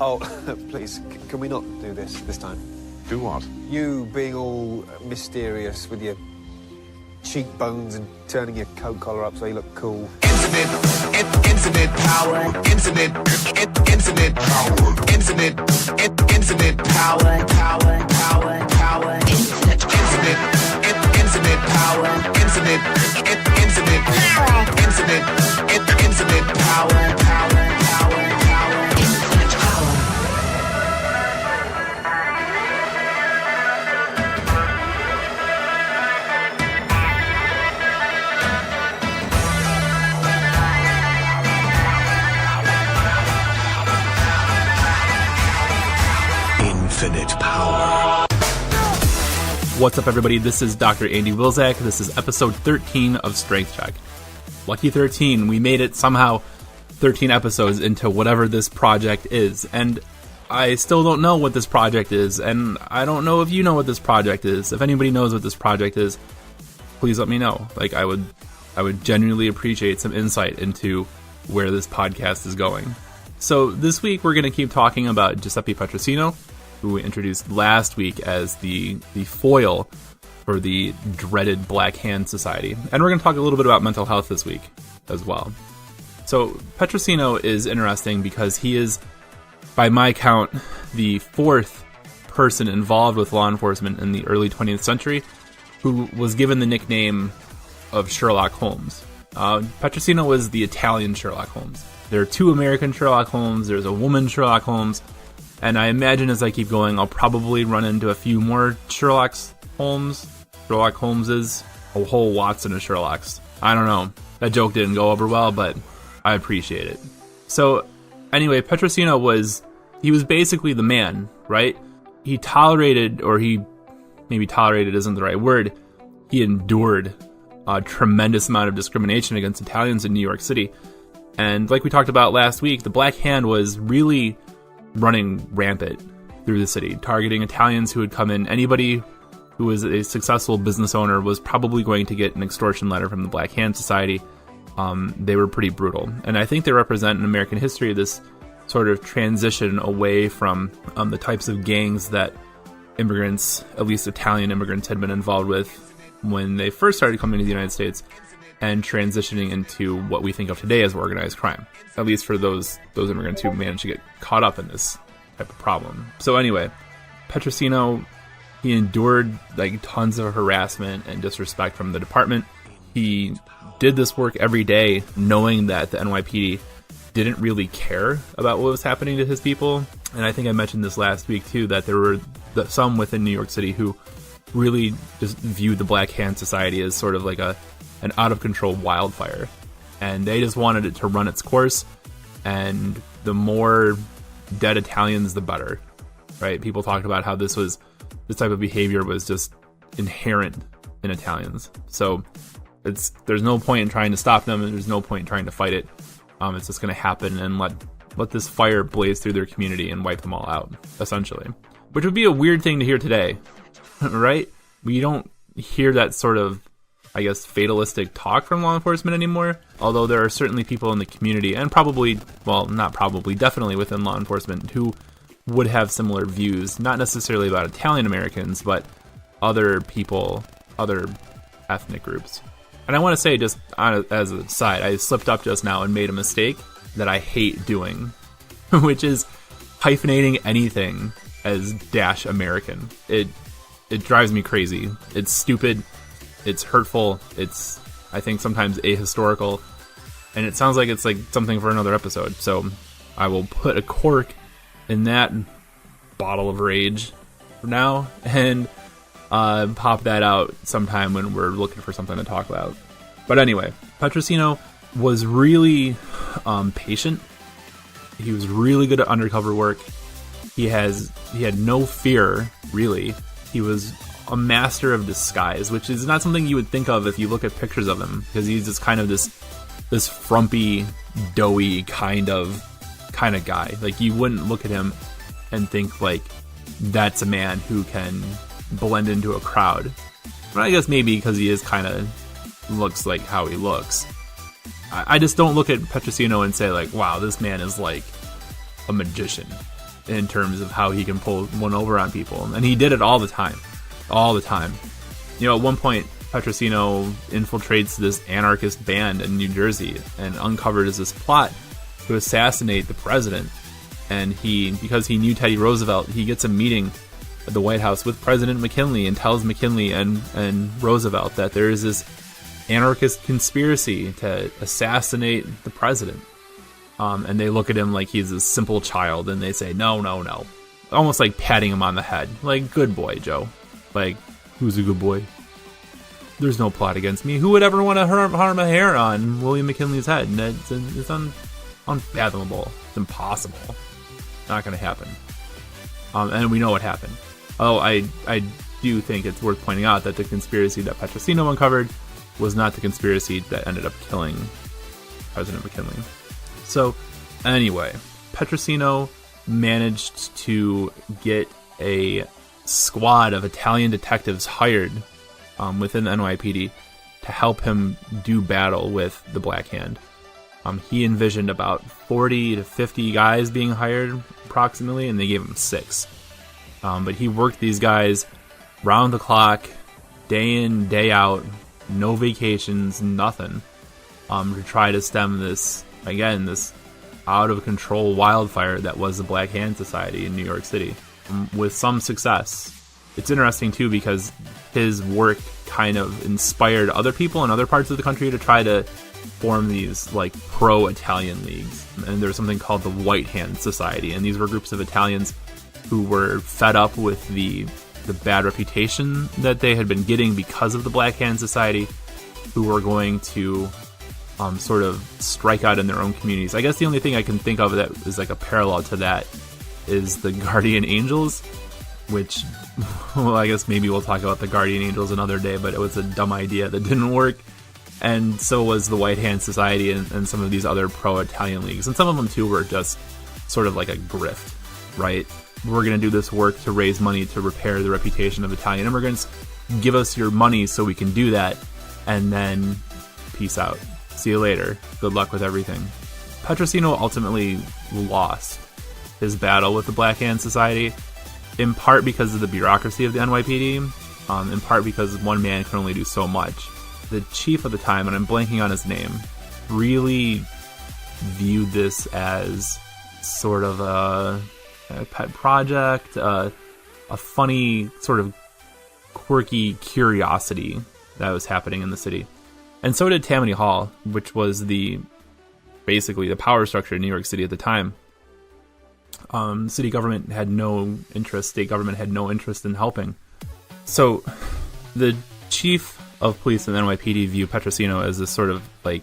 Oh, please, can we not do this time? Do what? You being all mysterious with your cheekbones and turning your coat collar up so you look cool. Infinite power. Infinite power. Infinite power. Infinite power. Infinite power. Infinite power. What's up, everybody? This is Dr. Andy Wilczak. This is episode 13 of Strength Check. Lucky 13. We made it somehow 13 episodes into whatever this project is. And I still don't know what this project is. And I don't know if you know what this project is. If anybody knows what this project is, please let me know. I would genuinely appreciate some insight into where this podcast is going. So this week we're going to keep talking about Giuseppe Petrosino, who we introduced last week as the foil for the dreaded Black Hand Society. And we're going to talk a little bit about mental health this week as well. So Petrosino is interesting because he is, by my count, the fourth person involved with law enforcement in the early 20th century who was given the nickname of Sherlock Holmes. Petrosino was the Italian Sherlock Holmes. There are two American Sherlock Holmes, there's a woman Sherlock Holmes, and I imagine as I keep going, I'll probably run into a few more Sherlock Holmeses, a whole Watson of Sherlocks. I don't know. That joke didn't go over well, but I appreciate it. So, anyway, Petrosino was basically the man, right? He tolerated, or maybe tolerated isn't the right word, he endured a tremendous amount of discrimination against Italians in New York City. And like we talked about last week, the Black Hand was really running rampant through the city, targeting Italians who would come in. Anybody who was a successful business owner was probably going to get an extortion letter from the Black Hand Society. They were pretty brutal. And I think they represent in American history this sort of transition away from the types of gangs that immigrants, at least Italian immigrants, had been involved with when they first started coming to the United States, and transitioning into what we think of today as organized crime, at least for those immigrants who managed to get caught up in this type of problem. So anyway, Petrosino, he endured tons of harassment and disrespect from the department. He did this work every day knowing that the NYPD didn't really care about what was happening to his people. And I think I mentioned this last week too, that there were some within New York City who really just viewed the Black Hand Society as sort of like an out-of-control wildfire. And they just wanted it to run its course, and the more dead Italians, the better, right? People talked about how this type of behavior was just inherent in Italians. So there's no point in trying to stop them, and there's no point in trying to fight it. It's just going to happen, and let this fire blaze through their community and wipe them all out, essentially. Which would be a weird thing to hear today, right? We don't hear that sort of, I guess, fatalistic talk from law enforcement anymore, although there are certainly people in the community, and definitely within law enforcement, who would have similar views, not necessarily about Italian Americans, but other people, other ethnic groups. And I want to say, just as a side, I slipped up just now and made a mistake that I hate doing, which is hyphenating anything as -American. It drives me crazy. It's stupid. It's hurtful. It's, I think, sometimes ahistorical. And it sounds like it's something for another episode. So I will put a cork in that bottle of rage for now and pop that out sometime when we're looking for something to talk about. But anyway, Petrosino was really patient. He was really good at undercover work. He had no fear, really. He was a master of disguise, which is not something you would think of if you look at pictures of him, because he's just kind of this frumpy, doughy kind of guy. You wouldn't look at him and think that's a man who can blend into a crowd. But I guess maybe because he is kind of looks like how he looks. I just don't look at Petrosino and say wow, this man is like a magician. in terms of how he can pull one over on people. And he did it all the time. All the time. You know, at one point, Petrosino infiltrates this anarchist band in New Jersey and uncovers this plot to assassinate the president. And because he knew Teddy Roosevelt, he gets a meeting at the White House with President McKinley and tells McKinley and Roosevelt that there is this anarchist conspiracy to assassinate the president. And they look at him like he's a simple child, and they say, no. Almost like patting him on the head. Like, good boy, Joe. Like, who's a good boy? There's no plot against me. Who would ever want to harm a hair on William McKinley's head? And it's unfathomable. It's impossible. Not going to happen. And we know what happened. Oh, I do think it's worth pointing out that the conspiracy that Petrosino uncovered was not the conspiracy that ended up killing President McKinley. So, anyway, Petrosino managed to get a squad of Italian detectives hired within the NYPD to help him do battle with the Black Hand. He envisioned about 40 to 50 guys being hired, approximately, and they gave him 6. But he worked these guys round the clock, day in, day out, no vacations, nothing, to try to stem this out-of-control wildfire that was the Black Hand Society in New York City, with some success. It's interesting, too, because his work kind of inspired other people in other parts of the country to try to form these, like, pro-Italian leagues. And there's something called the White Hand Society, and these were groups of Italians who were fed up with the bad reputation that they had been getting because of the Black Hand Society, who were going to sort of strike out in their own communities. I guess the only thing I can think of that is like a parallel to that is the Guardian Angels, which, well, I guess maybe we'll talk about the Guardian Angels another day, but it was a dumb idea that didn't work. And so was the White Hand Society and some of these other pro-Italian leagues. And some of them, too, were just sort of like a grift, right? We're going to do this work to raise money to repair the reputation of Italian immigrants. Give us your money so we can do that, and then peace out. See you later. Good luck with everything. Petrosino ultimately lost his battle with the Black Hand Society, in part because of the bureaucracy of the NYPD, in part because one man can only do so much. The chief of the time, and I'm blanking on his name, really viewed this as sort of a pet project, a funny, sort of quirky curiosity that was happening in the city. And so did Tammany Hall, which was basically the power structure in New York City at the time. City government had no interest, state government had no interest in helping. So the chief of police in the NYPD viewed Petrosino as this sort of, like,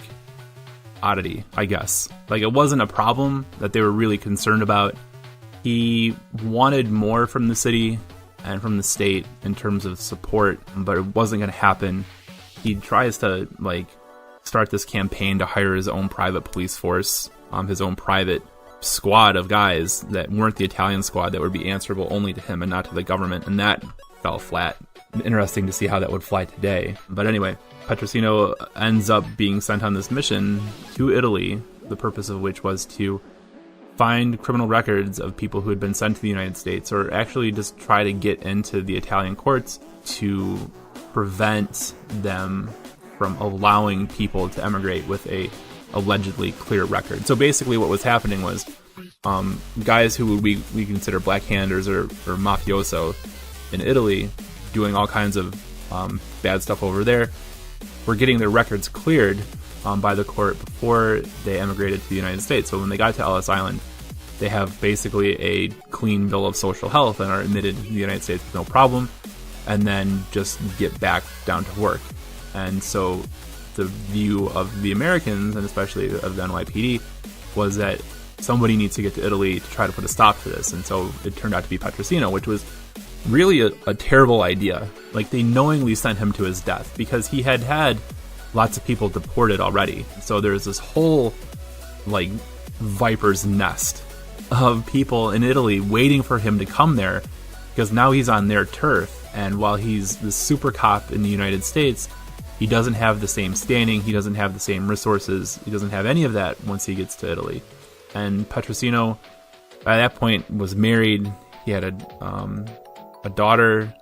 oddity, I guess. Like, it wasn't a problem that they were really concerned about. He wanted more from the city and from the state in terms of support, but it wasn't going to happen. He tries to, like, start this campaign to hire his own private police force, his own private squad of guys that weren't the Italian squad, that would be answerable only to him and not to the government, and that fell flat. Interesting to see how that would fly today. But anyway, Petrosino ends up being sent on this mission to Italy, the purpose of which was to find criminal records of people who had been sent to the United States, or actually just try to get into the Italian courts to prevent them from allowing people to emigrate with a allegedly clear record. So basically what was happening was guys who we consider black handers or mafioso in Italy, doing all kinds of bad stuff over there, were getting their records cleared by the court before they emigrated to the United States. So when they got to Ellis Island, they have basically a clean bill of social health and are admitted to the United States with no problem, and then just get back down to work. And so the view of the Americans, and especially of the NYPD, was that somebody needs to get to Italy to try to put a stop to this. And so it turned out to be Petrosino, which was really a terrible idea. Like, they knowingly sent him to his death because he had had lots of people deported already. So there's this whole, like, viper's nest of people in Italy waiting for him to come there, because now he's on their turf. And while he's the super cop in the United States, he doesn't have the same standing, he doesn't have the same resources, he doesn't have any of that once he gets to Italy. And Petrosino at that point was married. He had a daughter.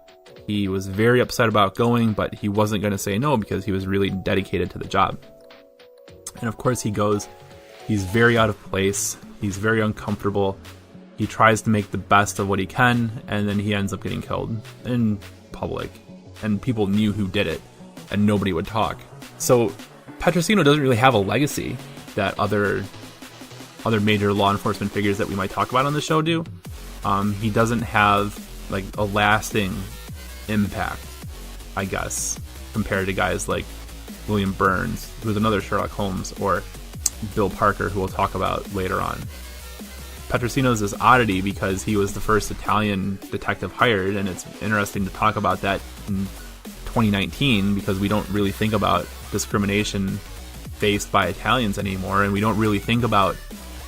He was very upset about going, but he wasn't going to say no because he was really dedicated to the job. And of course he goes. He's very out of place. He's very uncomfortable. He tries to make the best of what he can, and then he ends up getting killed in public. And people knew who did it, and nobody would talk. So Petrosino doesn't really have a legacy that other major law enforcement figures that we might talk about on the show do. He doesn't have like a lasting impact, I guess, compared to guys like William Burns, who's another Sherlock Holmes, or Bill Parker, who we'll talk about later on. Petrosino's this oddity because he was the first Italian detective hired, and it's interesting to talk about that in 2019 because we don't really think about discrimination faced by Italians anymore, and we don't really think about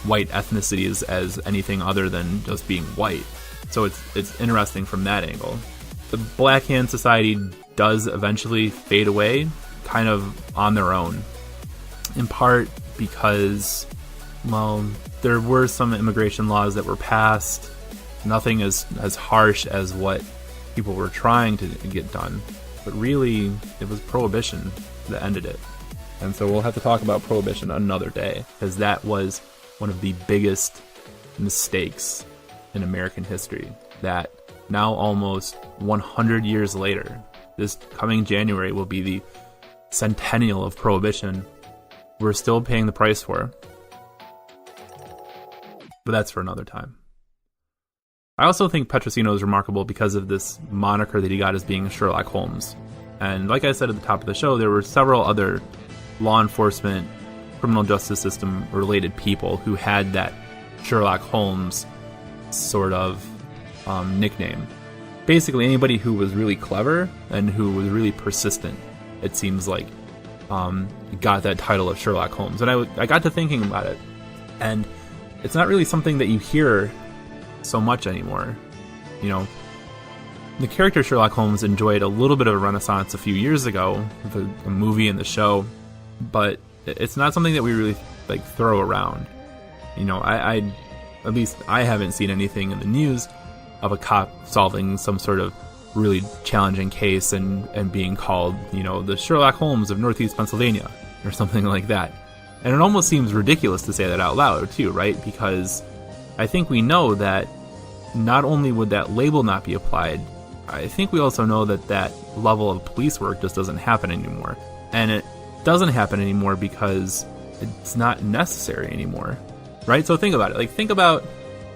white ethnicities as anything other than just being white. So it's interesting from that angle. The Black Hand Society does eventually fade away, kind of on their own, in part because, well, there were some immigration laws that were passed. Nothing as harsh as what people were trying to get done. But really, it was Prohibition that ended it. And so we'll have to talk about Prohibition another day, because that was one of the biggest mistakes in American history. That now almost 100 years later, this coming January will be the centennial of Prohibition. We're still paying the price for. But that's for another time. I also think Petrosino is remarkable because of this moniker that he got as being Sherlock Holmes. And like I said at the top of the show, there were several other law enforcement, criminal justice system related people who had that Sherlock Holmes sort of nickname. Basically anybody who was really clever and who was really persistent, it seems like, got that title of Sherlock Holmes. And I got to thinking about it, and it's not really something that you hear so much anymore. You know, the character Sherlock Holmes enjoyed a little bit of a renaissance a few years ago with a movie and the show, but it's not something that we really like throw around. You know, I at least I haven't seen anything in the news of a cop solving some sort of really challenging case and being called, you know, the Sherlock Holmes of Northeast Pennsylvania or something like that. And it almost seems ridiculous to say that out loud, too, right? Because I think we know that not only would that label not be applied, I think we also know that that level of police work just doesn't happen anymore. And it doesn't happen anymore because it's not necessary anymore, right? So think about it. Like, think about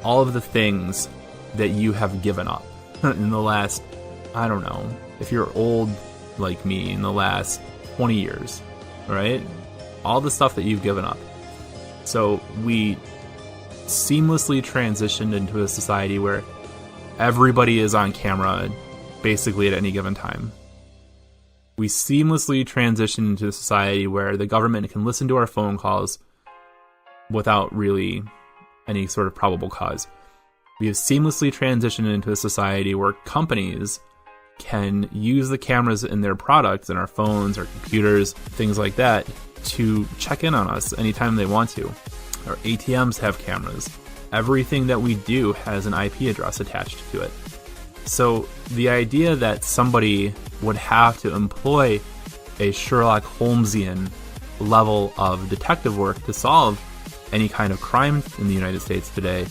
all of the things that you have given up in the last, I don't know, if you're old like me, in the last 20 years, right? All the stuff that you've given up. So we seamlessly transitioned into a society where everybody is on camera basically at any given time. We seamlessly transitioned into a society where the government can listen to our phone calls without really any sort of probable cause. We have seamlessly transitioned into a society where companies can use the cameras in their products, in our phones, our computers, things like that, to check in on us anytime they want to. Our ATMs have cameras. Everything that we do has an IP address attached to it. So the idea that somebody would have to employ a Sherlock Holmesian level of detective work to solve any kind of crime in the United States today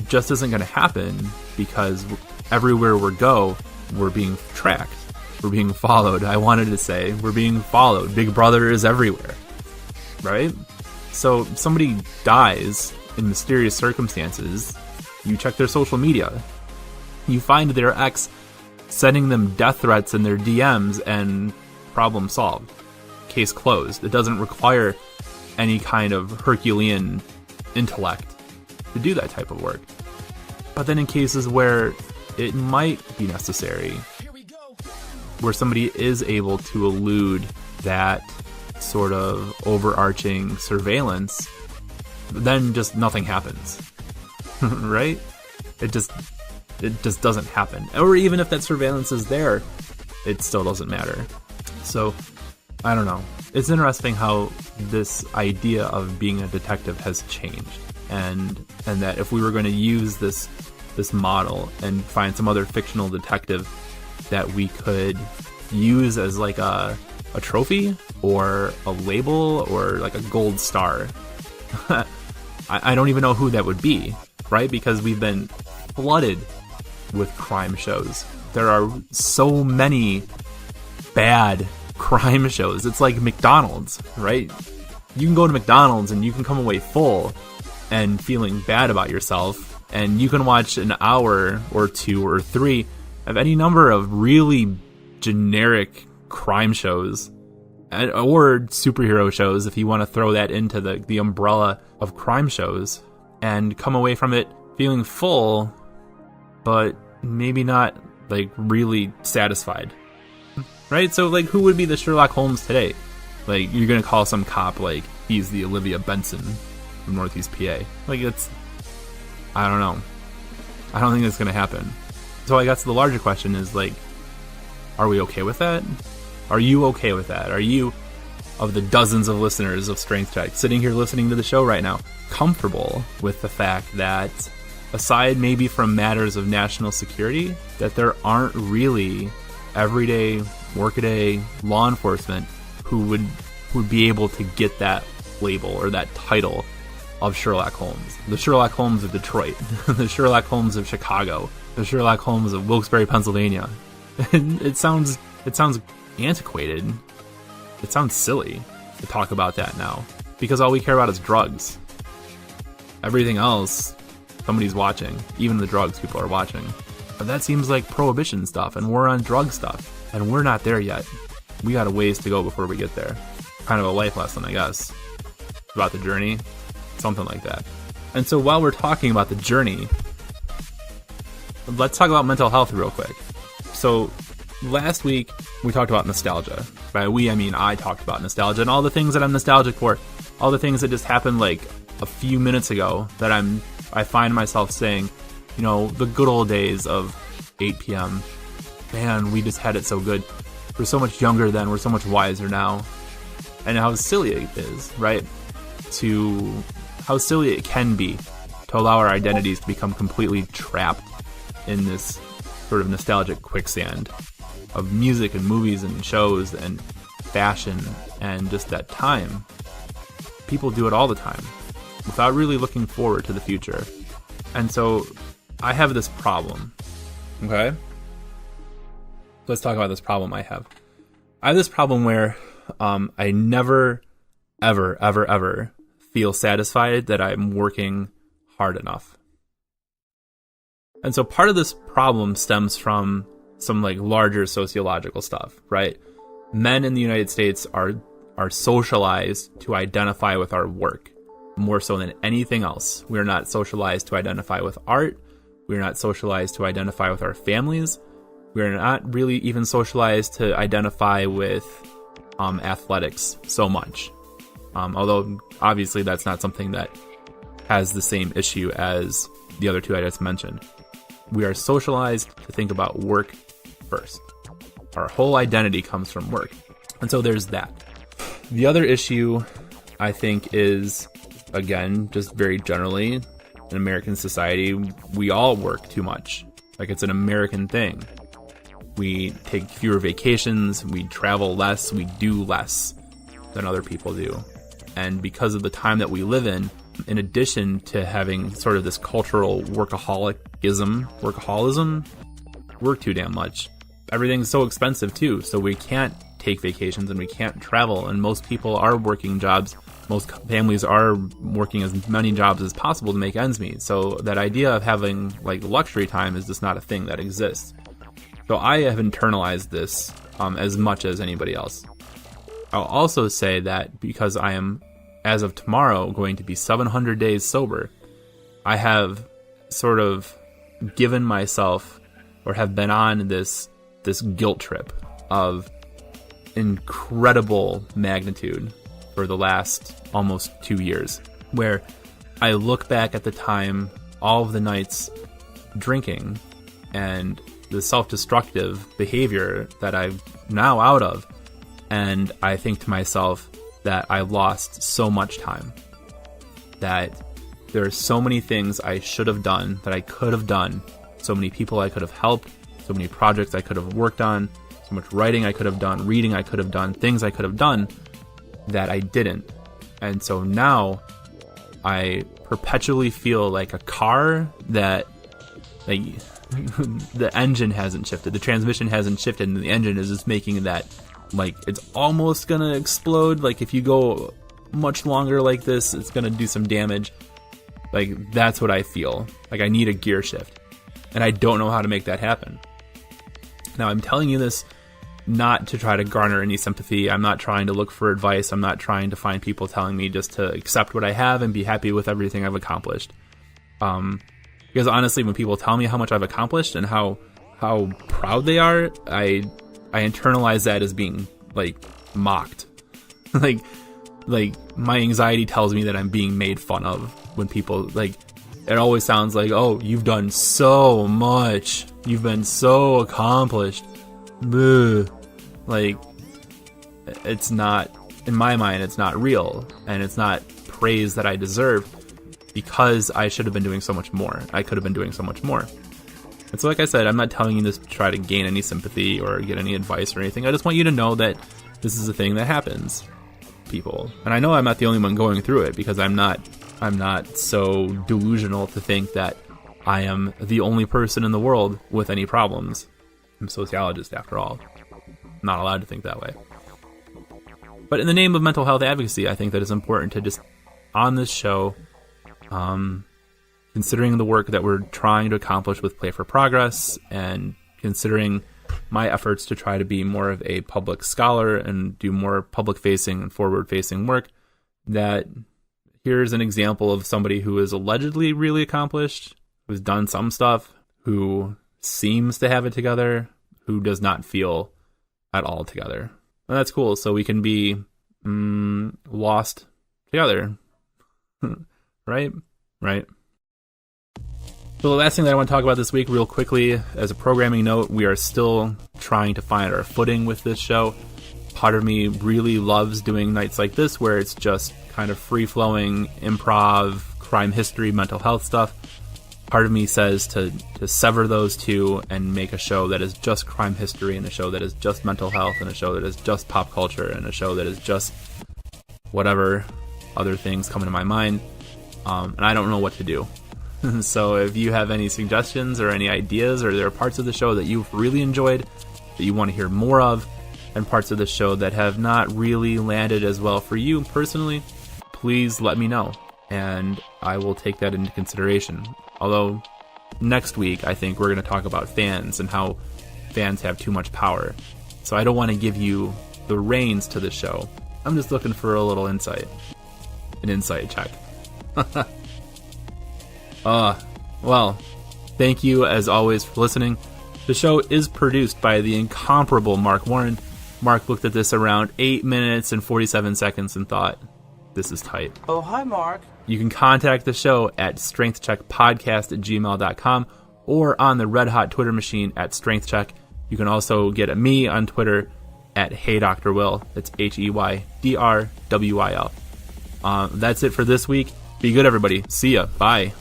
just isn't going to happen, because everywhere we go, we're being tracked. We're being followed. I wanted to say we're being followed. Big Brother is everywhere, right? So if somebody dies in mysterious circumstances, you check their social media. You find their ex sending them death threats in their DMs, and problem solved. Case closed. It doesn't require any kind of Herculean intellect to do that type of work. But then in cases where it might be necessary, where somebody is able to elude that sort of overarching surveillance, then just nothing happens. Right? It just doesn't happen. Or even if that surveillance is there, it still doesn't matter. So, I don't know. It's interesting how this idea of being a detective has changed. and that if we were going to use this model and find some other fictional detective that we could use as like a trophy or a label or like a gold star, I don't even know who that would be, right? Because we've been flooded with crime shows. There are so many bad crime shows. It's like McDonald's, right? You can go to McDonald's and you can come away full and feeling bad about yourself, and you can watch an hour or 2 or 3 of any number of really generic crime shows or superhero shows, if you want to throw that into the umbrella of crime shows, and come away from it feeling full, but maybe not like really satisfied, right? So like, who would be the Sherlock Holmes today? Like, you're gonna call some cop like he's the Olivia Benson from Northeast PA. Like, I don't know. I don't think that's gonna happen. So I guess the larger question is like, are we okay with that? Are you okay with that? Are you, of the dozens of listeners of Strength Check sitting here listening to the show right now, comfortable with the fact that, aside maybe from matters of national security, that there aren't really everyday, workaday law enforcement who would be able to get that label or that title of Sherlock Holmes? The Sherlock Holmes of Detroit, the Sherlock Holmes of Chicago, the Sherlock Holmes of Wilkes-Barre, Pennsylvania. It sounds antiquated. It sounds silly to talk about that now, because all we care about is drugs. Everything else, somebody's watching. Even the drugs, people are watching. But that seems like prohibition stuff, and we're on drug stuff, and we're not there yet. We got a ways to go before we get there. Kind of a life lesson, I guess, about the journey, something like that. And so while we're talking about the journey, let's talk about mental health real quick. So last week we talked about nostalgia. By we, I mean I talked about nostalgia and all the things that I'm nostalgic for, all the things that just happened like a few minutes ago that I find myself saying, you know, the good old days of 8 p.m. Man, we just had it so good. We're so much younger then, we're so much wiser now. And how silly it is, right? How silly it can be to allow our identities to become completely trapped in this sort of nostalgic quicksand of music and movies and shows and fashion and just that time. People do it all the time without really looking forward to the future. And so I have this problem. Okay? Let's talk about this problem I have. I have this problem where I never, ever, ever, ever feel satisfied that I'm working hard enough. And so part of this problem stems from some like larger sociological stuff, right? Men in the United States are socialized to identify with our work more so than anything else. We're not socialized to identify with art. We're not socialized to identify with our families. We're not really even socialized to identify with athletics so much. Although obviously that's not something that has the same issue as the other two I just mentioned. We are socialized to think about work first. Our whole identity comes from work. And so there's that. The other issue, I think, is, again, just very generally, in American society, we all work too much. Like, it's an American thing. We take fewer vacations, we travel less, we do less than other people do. And because of the time that we live in addition to having sort of this cultural workaholism, work too damn much. Everything's so expensive too, so we can't take vacations and we can't travel, and most people are working jobs. Most families are working as many jobs as possible to make ends meet. So that idea of having like luxury time is just not a thing that exists. So I have internalized this as much as anybody else. I'll also say that because I am, as of tomorrow, going to be 700 days sober, I have sort of given myself, or have been on this guilt trip of incredible magnitude for the last almost 2 years, where I look back at the time, all of the nights drinking and the self-destructive behavior that I'm now out of, and I think to myself that I lost so much time, that There are so many things I should have done that I could have done. So many people I could have helped. So many projects I could have worked on. So much writing I could have done. Reading I could have done. Things I could have done that I didn't. And so now I perpetually feel like a car that like the engine hasn't shifted. The transmission hasn't shifted, and the engine is just making that like it's almost gonna explode. Like if you go much longer like this, it's gonna do some damage. Like that's what I feel. Like I need a gear shift, and I don't know how to make that happen. Now I'm telling you this not to try to garner any sympathy. I'm not trying to look for advice. I'm not trying to find people telling me just to accept what I have and be happy with everything I've accomplished. Because honestly, when people tell me how much I've accomplished and how proud they are, I internalize that as being like mocked. like my anxiety tells me that I'm being made fun of when people like. It always sounds like, oh, you've done so much. You've been so accomplished. Bleh. Like, it's not, in my mind, it's not real. And it's not praise that I deserve because I should have been doing so much more. I could have been doing so much more. And so, like I said, I'm not telling you this to try to gain any sympathy or get any advice or anything. I just want you to know that this is a thing that happens, people. And I know I'm not the only one going through it because I'm not so delusional to think that I am the only person in the world with any problems. I'm a sociologist after all. I'm not allowed to think that way. But in the name of mental health advocacy, I think that it's important to just, on this show, considering the work that we're trying to accomplish with Play for Progress and considering my efforts to try to be more of a public scholar and do more public-facing and forward-facing work, that here's an example of somebody who is allegedly really accomplished, who's done some stuff, who seems to have it together, who does not feel at all together. And that's cool. So we can be lost together. Right? Right. So the last thing that I want to talk about this week real quickly, as a programming note, we are still trying to find our footing with this show. Part of me really loves doing nights like this where it's just kind of free-flowing improv, crime history, mental health stuff. Part of me says to sever those two and make a show that is just crime history and a show that is just mental health and a show that is just pop culture and a show that is just whatever other things come into my mind. And I don't know what to do. So if you have any suggestions or any ideas, or there are parts of the show that you've really enjoyed that you want to hear more of, and parts of the show that have not really landed as well for you personally, please let me know, and I will take that into consideration. Although next week I think we're going to talk about fans and how fans have too much power. So I don't want to give you the reins to the show. I'm just looking for a little insight. An insight check. Well, thank you as always for listening. The show is produced by the incomparable Mark Warren. Mark looked at this around 8 minutes and 47 seconds and thought, this is tight. Oh, hi, Mark. You can contact the show at strengthcheckpodcast@gmail.com or on the Red Hot Twitter machine at strengthcheck. You can also get at me on Twitter at HeyDrWill. That's HeyDrWill. That's it for this week. Be good, everybody. See ya. Bye.